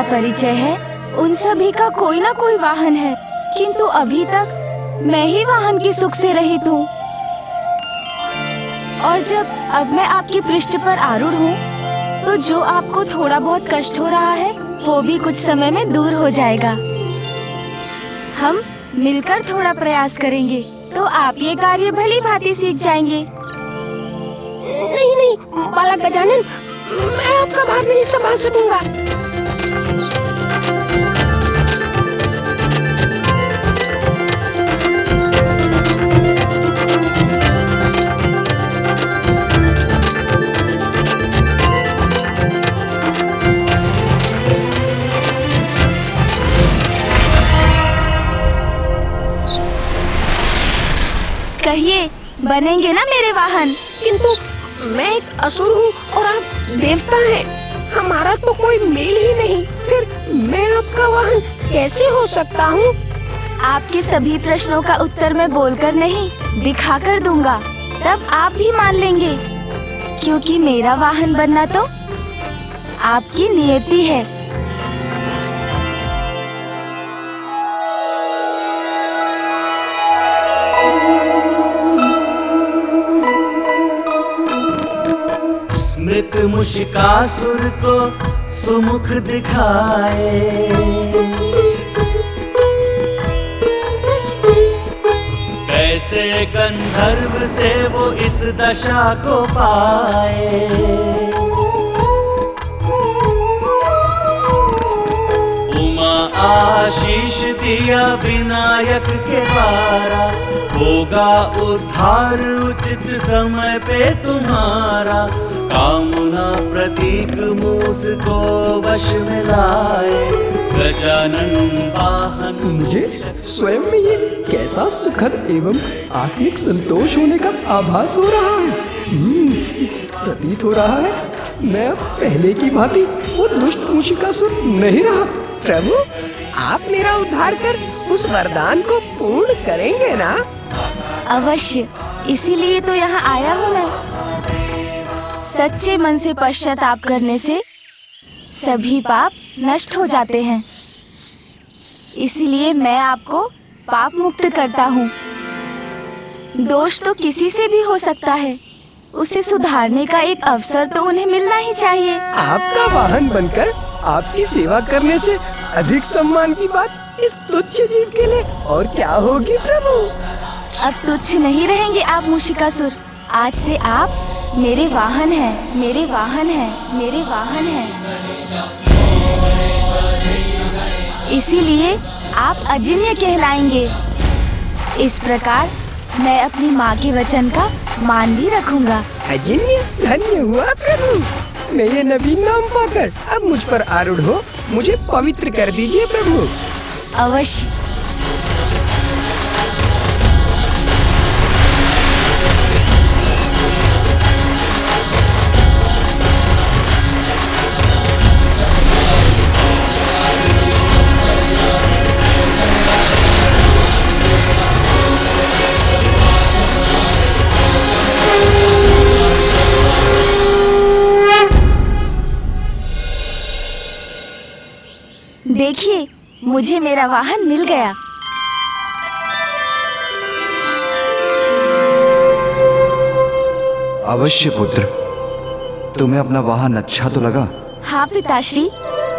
परिचय है, उन सभी का कोई ना कोई वाहन है, किंतु अभी तक मैं ही वाहन की सुख से रहित हूँ। और जब अब मैं आपके पृष्ठ पर आरूढ़ हूँ, तो जो आपको थोड़ा बहुत कष्ट हो रहा है, वो भी कुछ समय में दूर हो जाएगा। हम मिलकर थोड़ा प्रयास करेंगे, तो आप ये कार्य भली भांति सीख जाएंगे। नहीं, बालक गजानन, मैं आपका भार नहीं संभाल सकूंगा। कहिए, बनेंगे ना मेरे वाहन? किंतु मैं एक असुर हूँ और आप देवता हैं। हमारा तो कोई मेल ही नहीं, फिर मैं आपका वाहन कैसे हो सकता हूँ? आपके सभी प्रश्नों का उत्तर मैं बोलकर नहीं, दिखाकर दूंगा, तब आप भी मान लेंगे, क्योंकि मेरा वाहन बनना तो आपकी नियति है। स्मृत मुशिकासुर को सुमुख दिखाए, कैसे गंधर्व से वो इस दशा को पाए। उमा आशीष दिया विनायक के द्वारा, होगा उद्धार उचित समय पे तुम्हारा। कामना प्रतीक मूस को वश में लाए, गजानन वाहन। मुझे स्वयं में ये कैसा सुखद एवं आत्मिक संतोष होने का आभास हो रहा है। प्रतीत हो रहा है मैं अब पहले की भांति वो दुष्ट मूषिकासुर नहीं रहा। प्रभु, आप मेरा उद्धार कर उस वरदान को पूर्ण करेंगे ना? अवश्य, इसीलिए तो यहाँ आया हूँ मैं। सच्चे मन से पश्चाताप करने से सभी पाप नष्ट हो जाते हैं, इसीलिए मैं आपको पाप मुक्त करता हूँ। दोष तो किसी से भी हो सकता है, उसे सुधारने का एक अवसर तो उन्हें मिलना ही चाहिए। आपका वाहन बनकर आपकी सेवा करने से अधिक सम्मान की बात इस तुच्छ जीव के लिए और क्या होगी प्रभु? अब तुच्छ नहीं रहेंगे आप मूषिकासुर। आज से आप मेरे वाहन हैं, मेरे वाहन हैं, मेरे वाहन हैं। इसीलिए आप अजिन्य कहलाएंगे। इस प्रकार मैं अपनी माँ के वचन का मान भी रखूंगा। अजिन्य, धन्य हुआ प्रभु। मैं ये नवीन नाम पाकर अब मुझ पर आरूढ़ हो मुझे पवित्र कर दीजिए प्रभु। अवश्य। देखिए, मुझे मेरा वाहन मिल गया। अवश्य पुत्र, तुम्हें अपना वाहन अच्छा तो लगा? हाँ पिताश्री,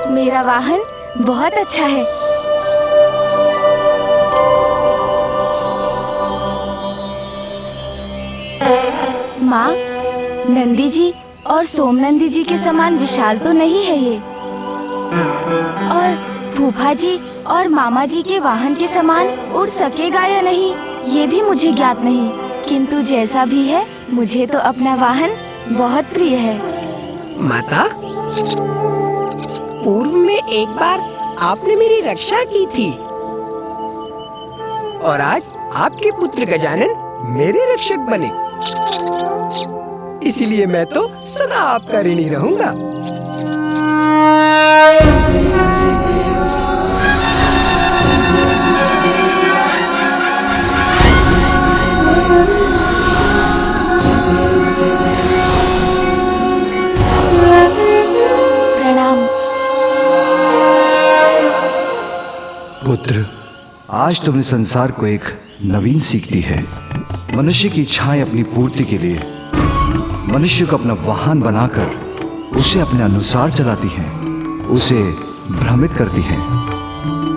मेरा वाहन बहुत अच्छा है। माँ, नंदी जी और सोमनंदी जी के समान विशाल तो नहीं है ये, और फूफा जी और मामा जी के वाहन के समान उड़ सकेगा या नहीं, ये भी मुझे ज्ञात नहीं। किंतु जैसा भी है, मुझे तो अपना वाहन बहुत प्रिय है। माता, पूर्व में एक बार आपने मेरी रक्षा की थी और आज आपके पुत्र गजानन मेरे रक्षक बने। इसीलिए मैं तो सदा आपका ऋणी रहूंगा। प्रणाम। पुत्र, आज तुमने संसार को एक नवीन सीख दी है। मनुष्य की इच्छाएं अपनी पूर्ति के लिए मनुष्य को अपना वाहन बनाकर उसे अपने अनुसार चलाती हैं, उसे भ्रमित करती हैं।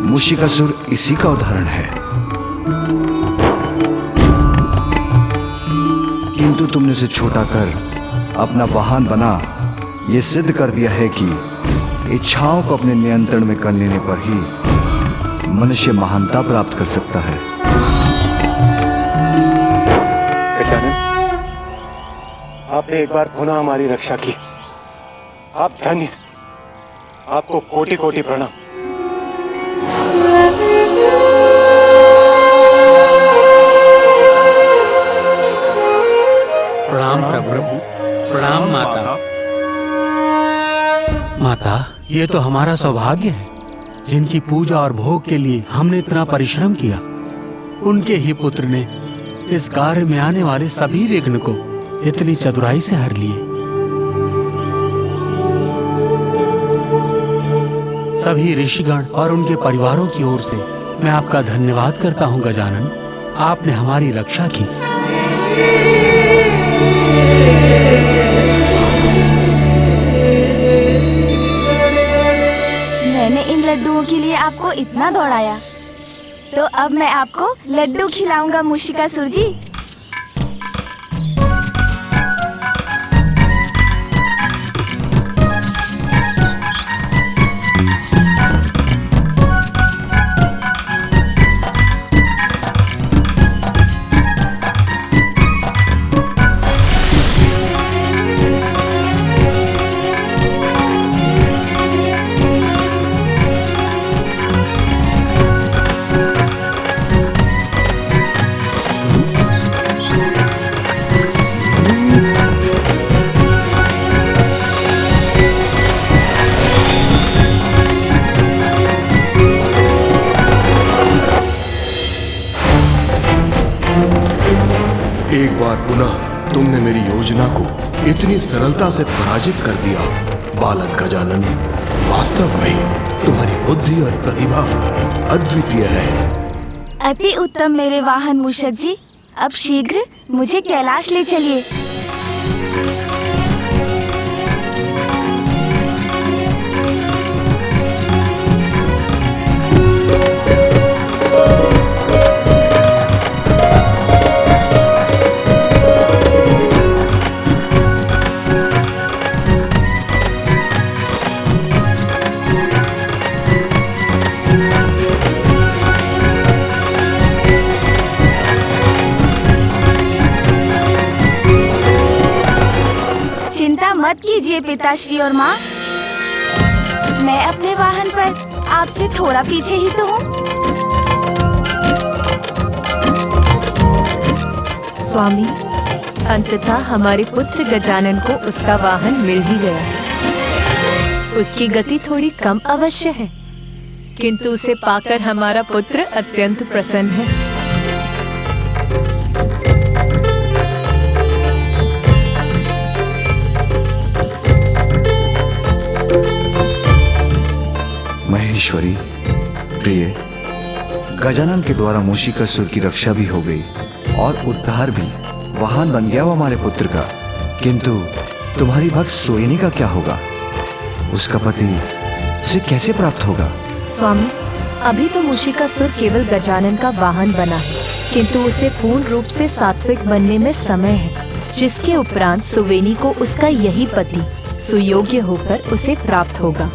मूषिकासुर इसी का उदाहरण है। किंतु तुमने उसे छोटा कर अपना वाहन बना यह सिद्ध कर दिया है कि इच्छाओं को अपने नियंत्रण में कर लेने पर ही मनुष्य महानता प्राप्त कर सकता है। गजानन, आपने एक बार पुनः हमारी रक्षा की। आप धन्य, आपको कोटि कोटि प्रणाम। प्रणाम प्रभु, प्रणाम माता। माता, ये तो हमारा सौभाग्य है, जिनकी पूजा और भोग के लिए हमने इतना परिश्रम किया। उनके ही पुत्र ने इस कार्य में आने वाले सभी विघ्न को इतनी चतुराई से हर लिए। सभी ऋषिगण और उनके परिवारों की ओर से मैं आपका धन्यवाद करता हूँ गजानन। आपने हमारी रक्षा की। मैंने इन लड्डुओं के लिए आपको इतना दौड़ाया, तो अब मैं आपको लड्डू खिलाऊंगा मूषिकासुर जी। एक बार पुनः तुमने मेरी योजना को इतनी सरलता से पराजित कर दिया। बालक गजानन, वास्तव में तुम्हारी बुद्धि और प्रतिभा अद्वितीय है। अति उत्तम मेरे वाहन मूषक जी। अब शीघ्र मुझे कैलाश ले चलिए। चिंता मत कीजिए पिताश्री और माँ, मैं अपने वाहन पर आपसे थोड़ा पीछे ही तो हूँ। स्वामी, अंततः हमारे पुत्र गजानन को उसका वाहन मिल ही गया। उसकी गति थोड़ी कम अवश्य है, किंतु उसे पाकर हमारा पुत्र अत्यंत प्रसन्न है। महेश्वरी प्रिय, गजानन के द्वारा मूषिकासुर की रक्षा भी हो गई और उद्धार भी। वाहन बन गया वो हमारे पुत्र का। किंतु तुम्हारी भक्त सोयनी का क्या होगा? उसका पति उसे कैसे प्राप्त होगा? स्वामी, अभी तो मूषिकासुर केवल गजानन का वाहन बना है, किंतु उसे पूर्ण रूप से सात्विक बनने में समय है, जिसके उपरांत सुवेनी को उसका यही पति सुयोग्य होकर उसे प्राप्त होगा।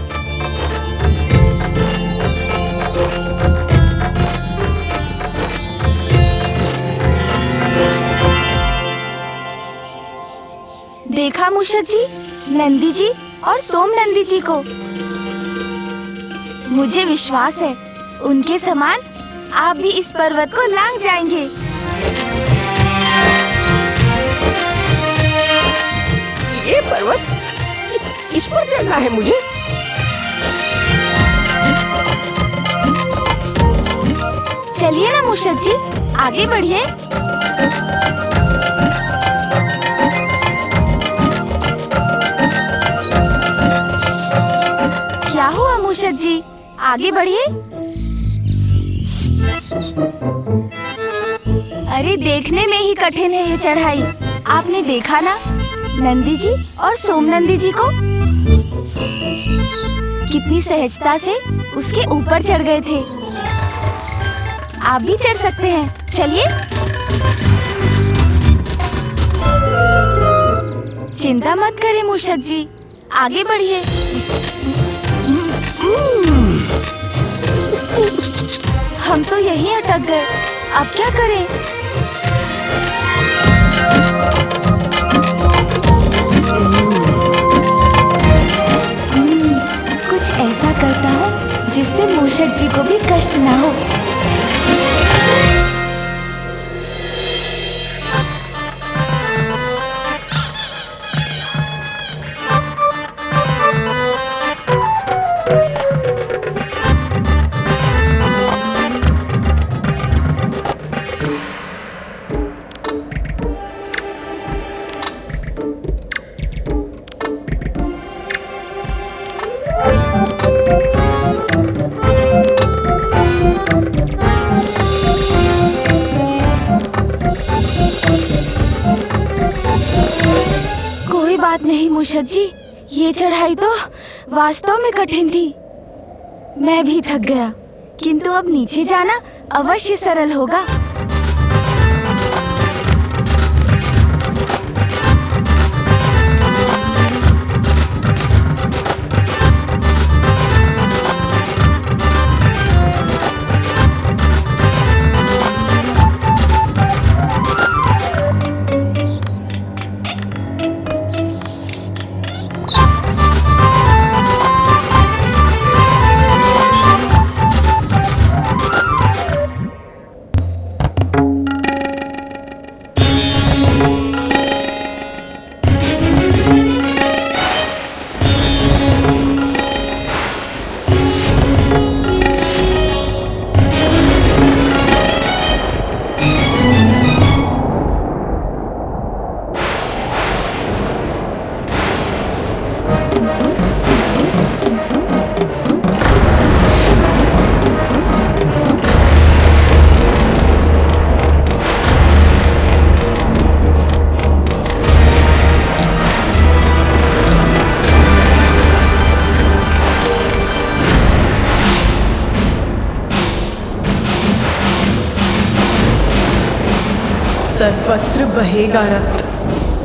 देखा मूषक जी, नंदी जी और सोम नंदी जी को। मुझे विश्वास है उनके समान आप भी इस पर्वत को लांघ जाएंगे। ये पर्वत, इस पर चढ़ना है मुझे। चलिए ना मूषक जी, आगे बढ़िए। क्या हुआ मूषक जी, आगे बढ़िए। अरे देखने में ही कठिन है ये चढ़ाई। आपने देखा ना नंदी जी और सोम नंदी जी को, कितनी सहजता से उसके ऊपर चढ़ गए थे। आप भी चढ़ सकते हैं, चलिए। चिंता मत करें मूषक जी, आगे बढ़िए। हम तो यहीं अटक गए, अब क्या करें? कुछ ऐसा करता हूँ जिससे मूषक जी को भी कष्ट ना हो। नहीं मूषक जी, ये चढ़ाई तो वास्तव में कठिन थी। मैं भी थक गया, किंतु अब नीचे जाना अवश्य सरल होगा। सर्वत्र बहेगा रक्त,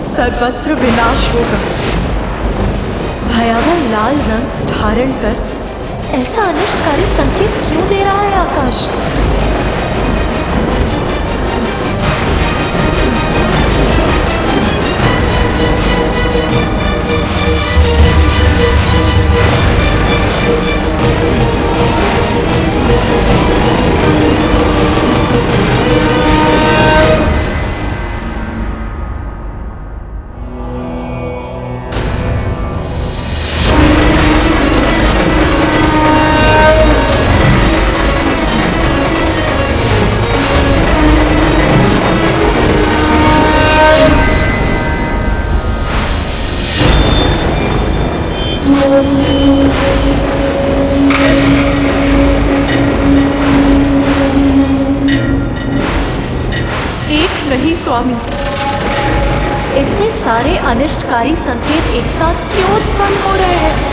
सर्वत्र विनाश होगा। भयावह लाल रंग धारण कर ऐसा अनिष्टकारी संकेत क्यों दे रहा है आकाश? नहीं स्वामी, इतने सारे अनिष्टकारी संकेत एक साथ क्यों उत्पन्न हो रहे हैं?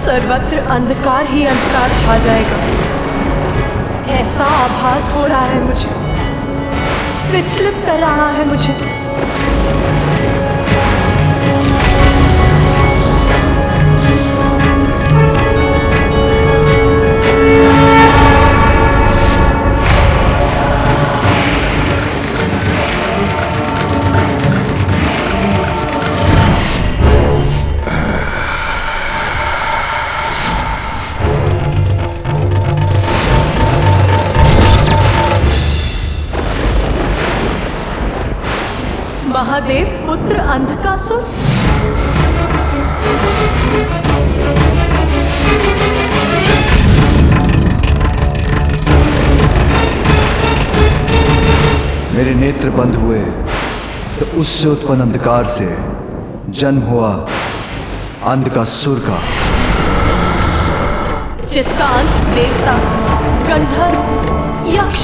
सर्वत्र अंधकार ही अंधकार छा जाएगा, ऐसा आभास हो रहा है मुझे, विचलित कर रहा है मुझे। महादेव पुत्र अंधकासुर। मेरे नेत्र बंद हुए तो उससे उत्पन्न अंधकार से जन्म हुआ अंधकासुर का, जिसका अंत देवता, गंधर्व, यक्ष,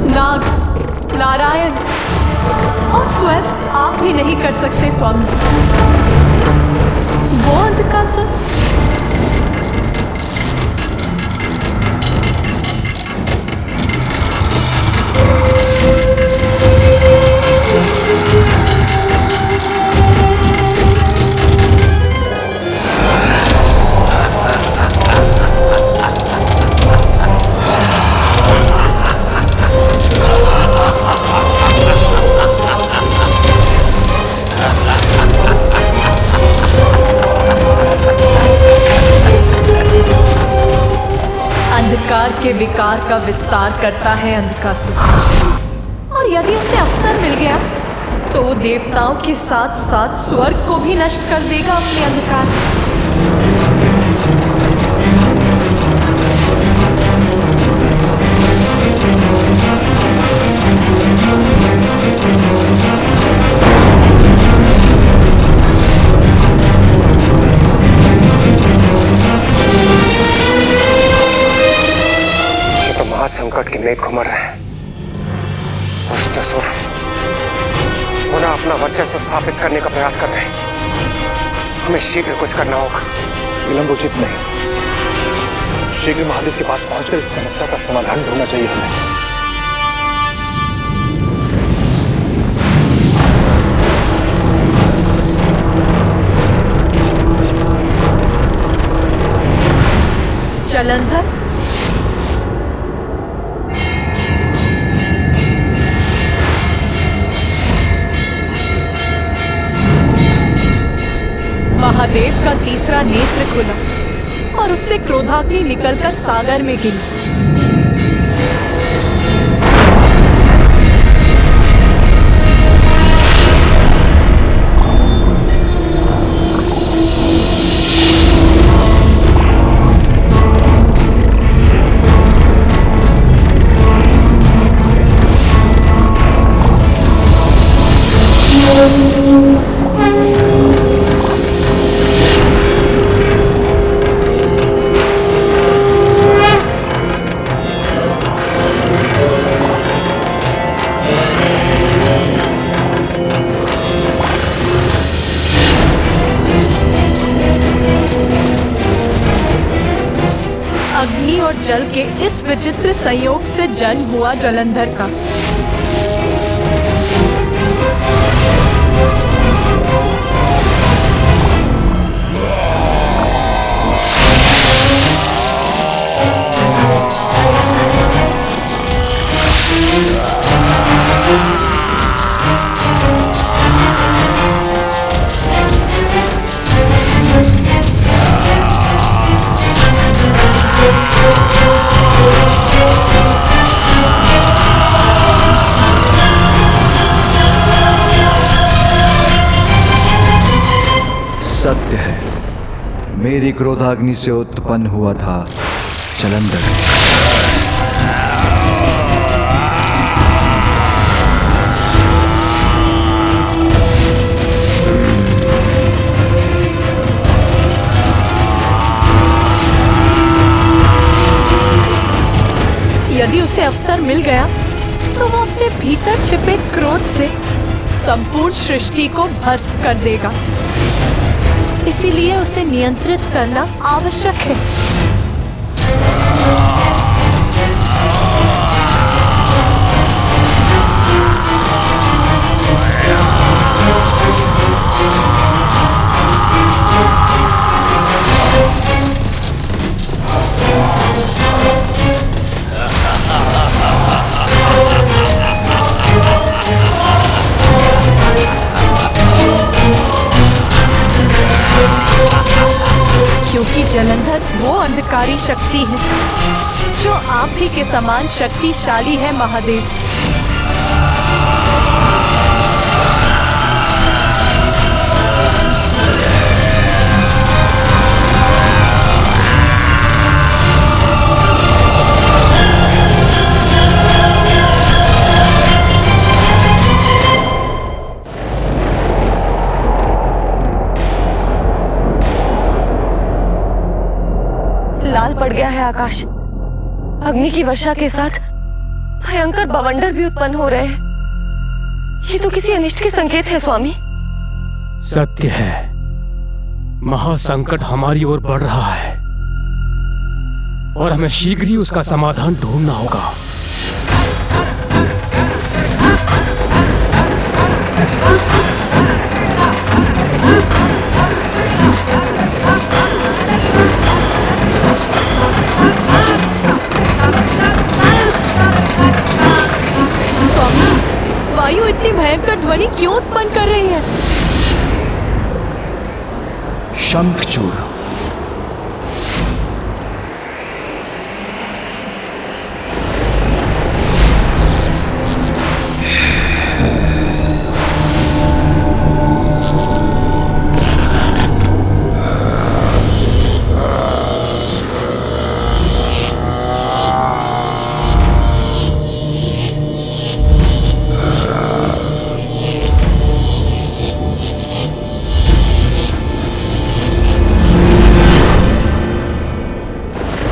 नाग, नारायण और स्वयं आप भी नहीं कर सकते स्वामी। वो अंधकासुर अंधकार के विकार का विस्तार करता है अंधकासुर, और यदि उसे अवसर मिल गया तो वो देवताओं के साथ साथ स्वर्ग को भी नष्ट कर देगा अपने अंधकार से। संकट के मेघ घुमर रहे हैं। दुष्ट असुर पुनः अपना वर्चस्व स्थापित करने का प्रयास कर रहे हैं। हमें शीघ्र कुछ करना होगा। विलंब उचित नहीं। शीघ्र महादेव के पास पहुंचकर इस समस्या का समाधान ढूंढना चाहिए हमें। जलंधर, महादेव का तीसरा नेत्र खुला और उससे क्रोधाग्नि निकलकर सागर में गिरी। अग्नि और जल के इस विचित्र संयोग से जन्म हुआ जलंधर का। सत्य है, मेरी क्रोधाग्नि से उत्पन्न हुआ था जलंधर। यदि उसे अवसर मिल गया तो वो अपने भीतर छिपे क्रोध से संपूर्ण सृष्टि को भस्म कर देगा। इसीलिए उसे नियंत्रित करना आवश्यक है। क्योंकि जलंधर वो अंधकारी शक्ति है जो आप ही के समान शक्तिशाली है महादेव। काल पड़ गया है आकाश। अग्नि की वर्षा के साथ भयंकर बवंडर भी उत्पन्न हो रहे हैं। ये तो किसी अनिष्ट के संकेत है स्वामी। सत्य है, महासंकट हमारी ओर बढ़ रहा है और हमें शीघ्र ही उसका समाधान ढूंढना होगा। स्वामी, वायु इतनी भयंकर ध्वनि क्यों उत्पन्न कर रही है? शंखचूड़।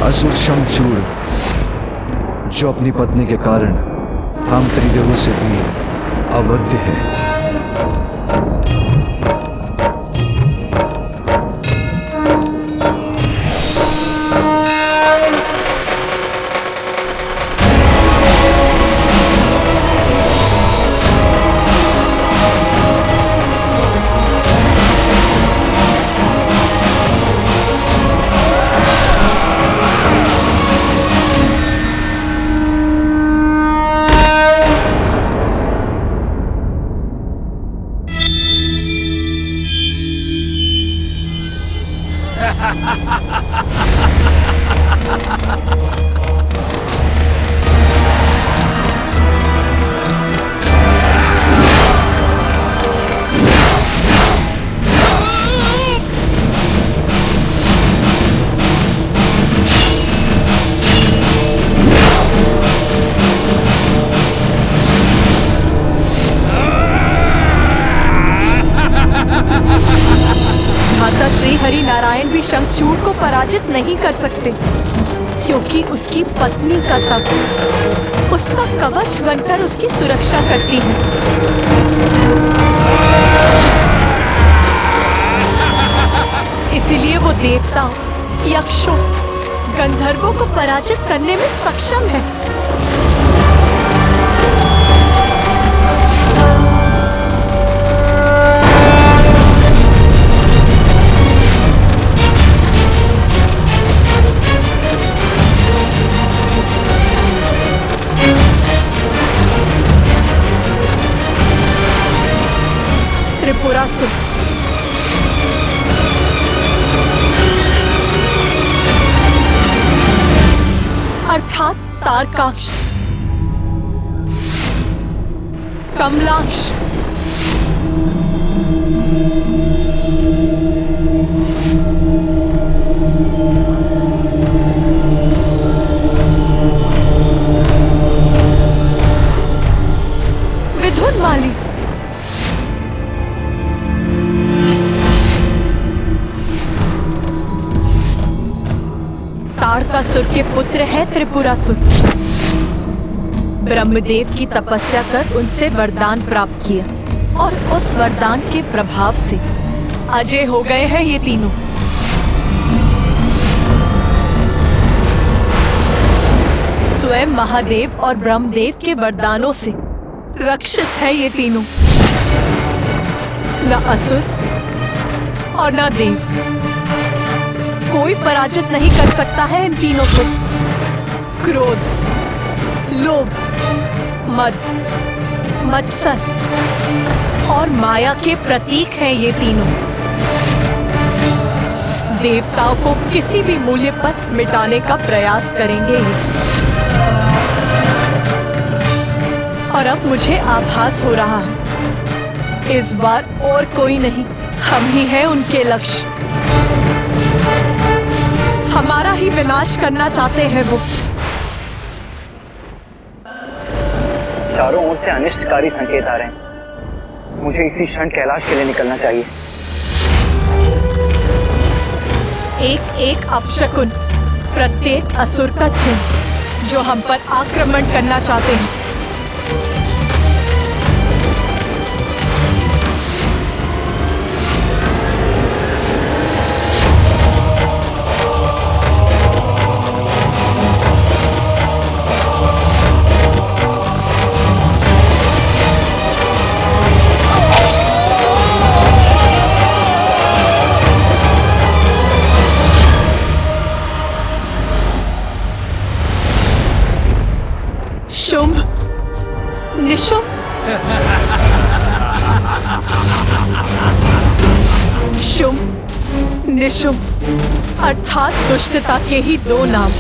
असुर शंखचूड़, जो अपनी पत्नी के कारण हम त्रिदेवों से भी अवध्य है। माता श्री हरि नारायण भी शंखचूड़ को पराजित नहीं कर सकते, क्योंकि उसकी पत्नी का तप उसका कवच बनकर उसकी सुरक्षा करती है। इसीलिए वो देवताओं, यक्षों, गंधर्वों को पराजित करने में सक्षम है। त्रिपुरासुर, अर्थात तारकाक्ष, कमलाक्ष, विधुन्माली, तारकासुर के पुत्र है त्रिपुरासुर। ब्रह्मदेव की तपस्या कर उनसे वरदान प्राप्त किया और उस वरदान के प्रभाव से अजय हो गए हैं ये तीनों। स्वयं महादेव और ब्रह्मदेव के वरदानों से रक्षित है ये तीनों। न असुर और न देव, कोई पराजित नहीं कर सकता है इन तीनों को। क्रोध, लोभ, मद, मत्सर और माया के प्रतीक हैं ये तीनों। देवताओं को किसी भी मूल्य पर मिटाने का प्रयास करेंगे ये। और अब मुझे आभास हो रहा है, इस बार और कोई नहीं, हम ही हैं उनके लक्ष्य। हमारा ही विनाश करना चाहते हैं वो। चारों ओर से अनिष्टकारी संकेत आ रहे हैं। मुझे इसी क्षण कैलाश के लिए निकलना चाहिए। एक एक अपशकुन प्रत्येक असुर का चिन्ह जो हम पर आक्रमण करना चाहते हैं। शुंभ, निशुंभ, शुंभ, निशुंभ अर्थात दुष्टता के ही दो नाम।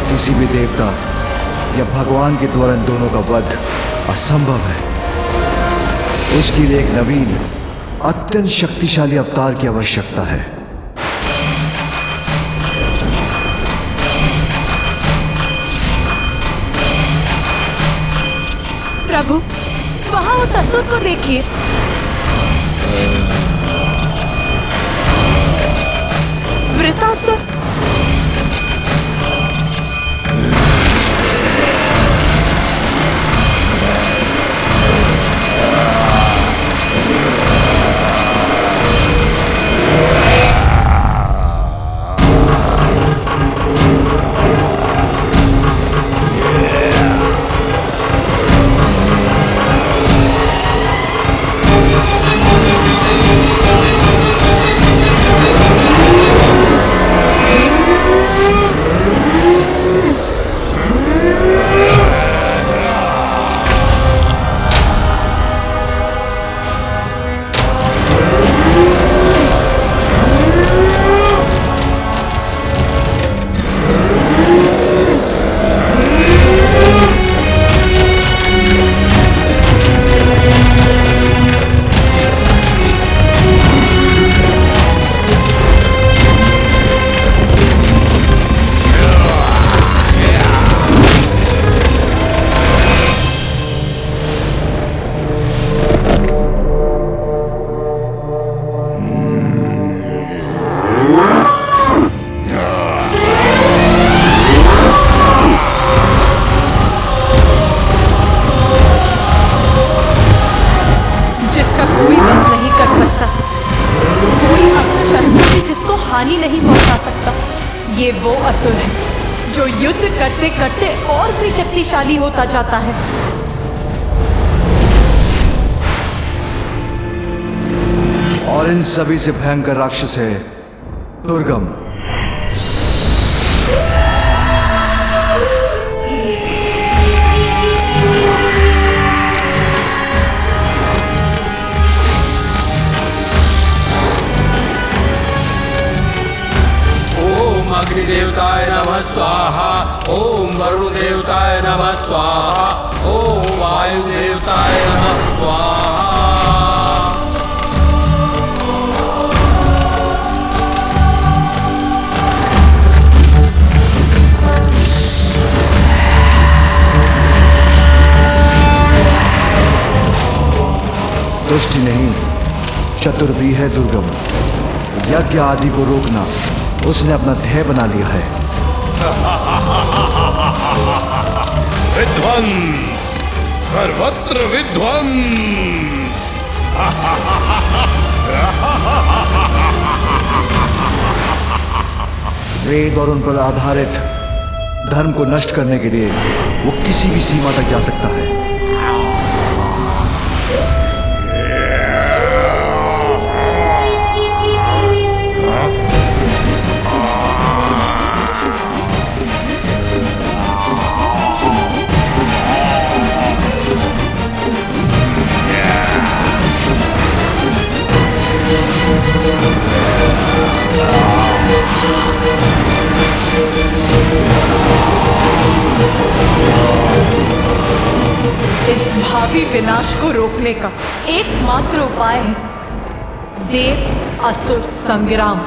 किसी भी देवता या भगवान के द्वारा इन दोनों का वध असंभव है। उसके लिए एक नवीन अत्यंत शक्तिशाली अवतार की आवश्यकता है। प्रभु, वहां उस असुर को देखिए। वृतासुर। हानि नहीं पहुंचा सकता। ये वो असुर है जो युद्ध करते करते और भी शक्तिशाली होता जाता है। और इन सभी से भयंकर राक्षस है दुर्गम। अग्निदेवताय नमः स्वाहा। ओम वरुण देवताय नमः स्वाहा। ओम वायु देवताय नमः स्वाहा। दुष्टि नहीं, चतुर भी है दुर्गम। यज्ञ आदि को रोकना उसने अपना ध्येय बना लिया है। विध्वंस, सर्वत्र विध्वंस। वेद और उन पर आधारित धर्म को नष्ट करने के लिए वो किसी भी सीमा तक जा सकता है। भावी विनाश को रोकने का एकमात्र उपाय है देव असुर संग्राम।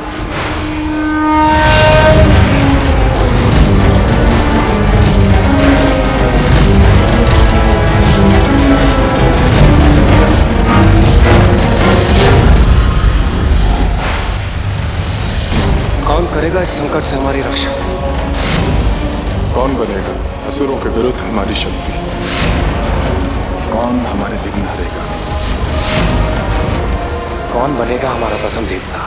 कौन करेगा इस संकट से हमारी रक्षा? कौन बनेगा असुरों के विरुद्ध हमारी शक्ति? कौन हमारे विघ्न हरेगा? कौन बनेगा हमारा प्रथम देवता?